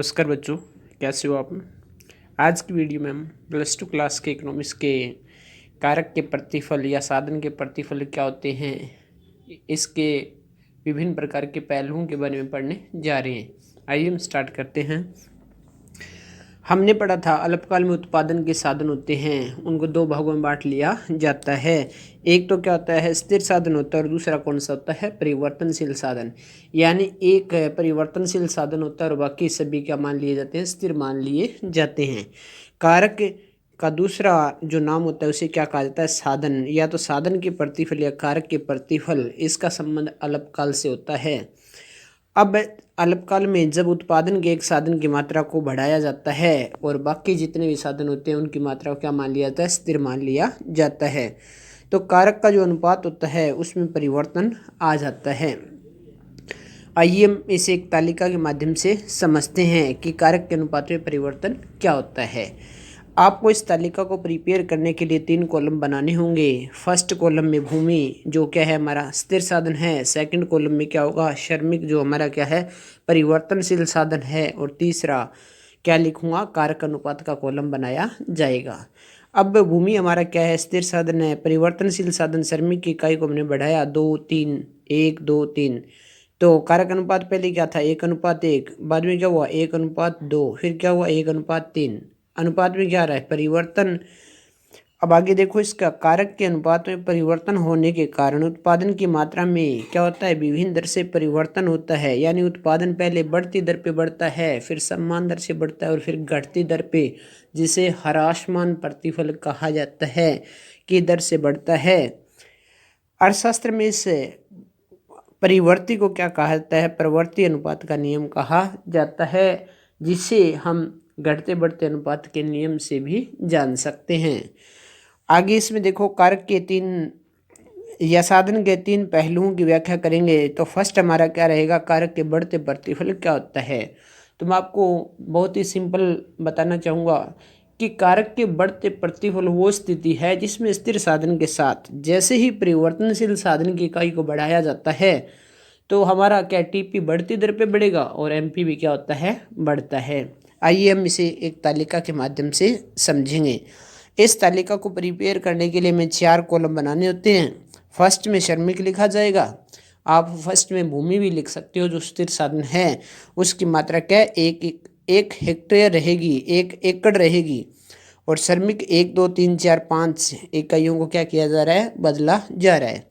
नमस्कार बच्चों, कैसे हो आप। आज की वीडियो में हम +2 क्लास के इकोनॉमिक्स के कारक के प्रतिफल या साधन के प्रतिफल क्या होते हैं, इसके विभिन्न प्रकार के पहलुओं के बारे में पढ़ने जा रहे हैं। आइए हम स्टार्ट करते हैं। हमने पढ़ा था अल्पकाल में उत्पादन के साधन होते हैं, उनको दो भागों में बांट लिया जाता है। एक तो क्या होता है, स्थिर साधन होता है, और दूसरा कौन सा होता है, परिवर्तनशील साधन। यानी एक परिवर्तनशील साधन होता है और बाकी सभी क्या मान लिए जाते हैं, स्थिर मान लिए जाते हैं। कारक का दूसरा जो नाम होता है उसे क्या कहा जाता है, साधन। या तो साधन के प्रतिफल या कारक के प्रतिफल, इसका संबंध अल्पकाल से होता है। अब अल्पकाल में जब उत्पादन के एक साधन की मात्रा को बढ़ाया जाता है और बाकी जितने भी साधन होते हैं उनकी मात्रा को क्या मान लिया जाता है, स्थिर मान लिया जाता है। तो कारक का जो अनुपात होता है उसमें परिवर्तन आ जाता है। आइए हम इसे एक तालिका के माध्यम से समझते हैं कि कारक के अनुपात में परिवर्तन क्या होता है। आपको इस तालिका को प्रिपेयर करने के लिए 3 कॉलम बनाने होंगे। फर्स्ट कॉलम में भूमि, जो क्या है हमारा स्थिर साधन है। सेकंड कॉलम में क्या होगा, श्रमिक, जो हमारा क्या है, परिवर्तनशील साधन है। और तीसरा क्या लिखूंगा, कारक अनुपात का कॉलम बनाया जाएगा। अब भूमि हमारा क्या है, स्थिर साधन है। परिवर्तनशील साधन, श्रमिक की इकाई को हमने बढ़ाया 2 3, 1 2 3। तो कारक अनुपात पहले क्या था, 1:1। बाद में क्या हुआ, 1:2। फिर क्या हुआ, 1:3। अनुपात में क्या आ रहा है, परिवर्तन। अब आगे देखो, इसका कारक के अनुपात में परिवर्तन होने के कारण उत्पादन की मात्रा में क्या होता है, विभिन्न दर से परिवर्तन होता है। यानी उत्पादन पहले बढ़ती दर पे बढ़ता है, फिर समान दर से बढ़ता है और फिर घटती दर पे, जिसे ह्रासमान प्रतिफल कहा जाता है, की दर से बढ़ता है। अर्थशास्त्र में इस परिवर्ती को क्या कहा जाता है, प्रवृत्ति अनुपात का नियम कहा जाता है, जिसे हम घटते बढ़ते अनुपात के नियम से भी जान सकते हैं। आगे इसमें देखो, कारक के 3 या साधन के 3 पहलुओं की व्याख्या करेंगे। तो फर्स्ट हमारा क्या रहेगा, कारक के बढ़ते प्रतिफल क्या होता है। तो मैं आपको बहुत ही सिंपल बताना चाहूँगा कि कारक के बढ़ते प्रतिफल वो स्थिति है जिसमें स्थिर साधन के साथ जैसे ही परिवर्तनशील साधन की इकाई को बढ़ाया जाता है तो हमारा क्या, टीपी बढ़ती दर पे बढ़ेगा और एमपी भी क्या होता है, बढ़ता है। आइए हम इसे एक तालिका के माध्यम से समझेंगे। इस तालिका को प्रिपेयर करने के लिए हमें 4 कॉलम बनाने होते हैं। फर्स्ट में श्रमिक लिखा जाएगा। आप फर्स्ट में भूमि भी लिख सकते हो, जो स्थिर साधन है उसकी मात्रा क्या है, एक हेक्टेयर रहेगी, 1 एकड़ रहेगी। और श्रमिक 1 2 3 4 5 इकाइयों को क्या किया जा रहा है, बदला जा रहा है।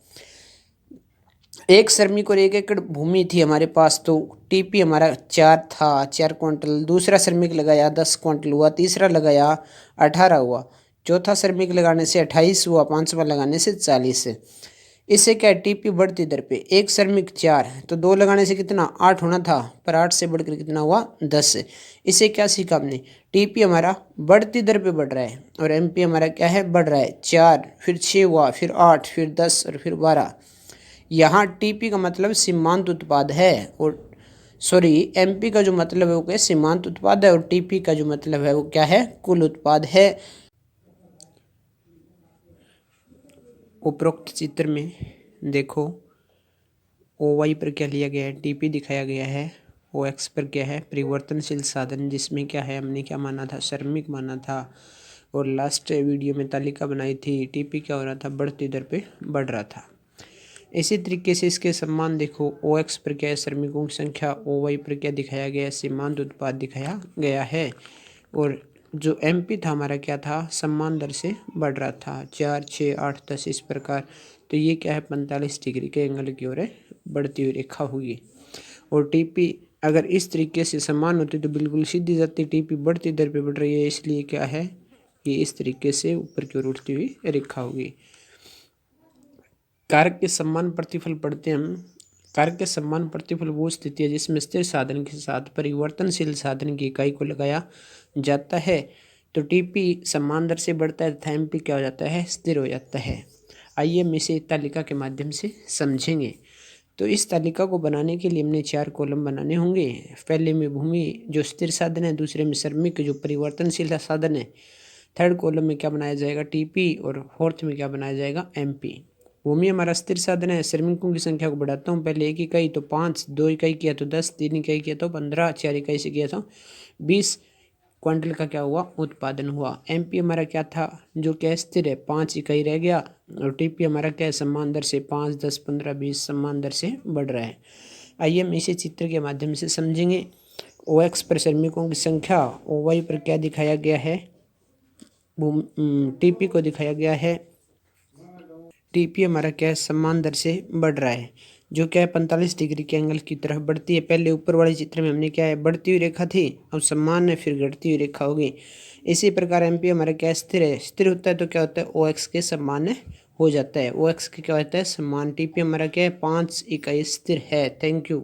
एक श्रमिक और 1 एकड़ भूमि थी हमारे पास, तो टीपी हमारा 4 था, 4 क्विंटल। दूसरा श्रमिक लगाया 10 क्विंटल हुआ, तीसरा लगाया 18 हुआ, चौथा श्रमिक लगाने से 28 हुआ, पांचवा लगाने से 40। इससे क्या, टीपी बढ़ती दर पे। एक श्रमिक 4, तो 2 लगाने से कितना, 8 होना था, पर 8 से बढ़कर कितना हुआ, 10। इससे क्या सीखा हमने, टीपी हमारा बढ़ती दर पे बढ़ रहा है और एमपी हमारा क्या है, बढ़ रहा है। 4, फिर 6 हुआ, फिर 8, फिर 10 और फिर 12। यहाँ टीपी का मतलब सीमांत उत्पाद है, और एमपी का जो मतलब है वो क्या, सीमांत उत्पाद है, और टीपी का जो मतलब है वो क्या है, कुल उत्पाद है। उपरोक्त चित्र में देखो, ओ वाई पर क्या लिया गया है, टीपी दिखाया गया है। ओ एक्स पर क्या है, परिवर्तनशील साधन, जिसमें क्या है, हमने क्या माना था, श्रमिक माना था। और लास्ट वीडियो में तालिका बनाई थी, टीपी क्या हो रहा था, बढ़ती दर पे बढ़ रहा था। इसी तरीके से इसके सम्मान देखो, ओ एक्स पर क्या है, श्रमिकों की संख्या, ओ वाई पर क्या दिखाया गया है, सीमांत उत्पाद दिखाया गया है। और जो एमपी था हमारा क्या था, सम्मान दर से बढ़ रहा था, 4 6 8 10 इस प्रकार। तो ये क्या है, 45 डिग्री के एंगल की ओर बढ़ती हुई रेखा होगी। और टीपी अगर इस तरीके से समान होती तो बिल्कुल सीधी जाती, टीपी बढ़ती दर पे बढ़ रही है, इसलिए क्या है, ये इस तरीके से ऊपर की ओर उठती हुई रेखा होगी। कारक के समान प्रतिफल पढ़ते हैं हम। कारक के समान प्रतिफल वो स्थिति है जिसमें स्थिर साधन के साथ परिवर्तनशील साधन की इकाई को लगाया जाता है। तो टीपी समान दर से बढ़ता है तथा एमपी क्या हो जाता है, स्थिर हो जाता है। आइए हम इसे तालिका के माध्यम से समझेंगे। तो इस तालिका को बनाने के लिए हमने 4 कॉलम बनाने होंगे। पहले में भूमि जो स्थिर साधन है, दूसरे में श्रमिक जो परिवर्तनशील साधन है, थर्ड कॉलम में क्या बनाया जाएगा, टीपी, और फोर्थ में क्या बनाया जाएगा, एमपी। भूमि हमारा स्थिर साधन है। श्रमिकों की संख्या को बढ़ाता हूँ, पहले 1 इकाई तो 5, 2 इकाई किया तो 10, 3 इकाई किया तो 15, 4 इकाई से किया तो 20 क्विंटल का क्या हुआ, उत्पादन हुआ। एमपी हमारा क्या था, जो क्या स्थिर है, 5 इकाई रह गया। और टीपी हमारा क्या है, समान दर से 5, 10, 15, 20 समान दर से बढ़ रहा है। आइए हम इसे चित्र के माध्यम से समझेंगे। ओ एक्स पर श्रमिकों की संख्या, ओ वाई पर क्या दिखाया गया है, टीपी को दिखाया गया है। टीपी हमारा क्या है, समान दर से बढ़ रहा है, जो क्या है 45 डिग्री के एंगल की तरफ बढ़ती है। पहले ऊपर वाले चित्र में हमने क्या है, बढ़ती हुई रेखा थी, अब समान है, फिर घटती हुई रेखा होगी। इसी प्रकार एमपी हमारा क्या स्थिर है, स्थिर होता है तो क्या होता है, ओ एक्स के समान हो जाता है। ओ एक्स के क्या होता है, समान। टीपी हमारा क्या है, 5 इकाई स्थिर है। Thank you.